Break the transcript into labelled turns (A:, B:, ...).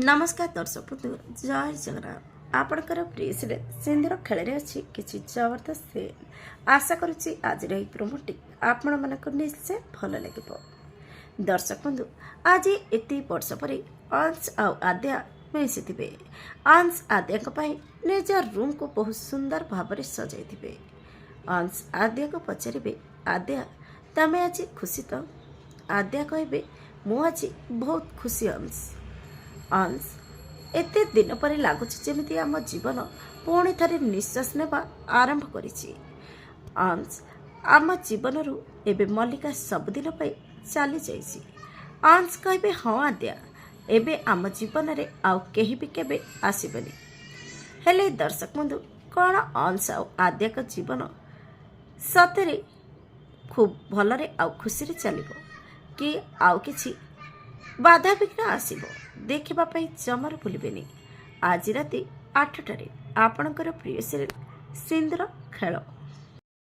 A: नमस्कार दर्शक बंधु जय जगन्नाथ आपणकर प्रिय सीरियल सिंधुर खेल अच्छी किसी जबरदस्त सीन आशा करुच्ची आज प्रोमोटी आपण मानक निश्चय भल लगे। दर्शक बंधु आज एत वर्ष पर अंश आद्या मिशिथे। अंश आद्या निज रूम को बहुत सुंदर भाव में सजाई। अंश आद्या को पचारे आद्या तमें आज खुशी तो? आद्या कहे मु आज बहुत खुशी अंश एते दिन पर लगुच जमी आम जीवन पुणी थे निश्वास नेबा आरंभ करिछि। अंश आम जीवन रु एबे मल्लिका सबुदिन चली जाइछि। अंश कहे हाँ आद्या एबे आम जीवन रे आउ केही भी केबे आसीबनी। हेले दर्शक बंधु कौन अंश आद्या का जीवन सतरे खूब भलरे आउ खुशी रे चलिबो कि आउ किछि बाधा विघ्न आसीबो देखिबा पई जमार भूलिबेनी। आज राति 8टारे आपणकर प्रिय सीरियल सिंधुर खेल।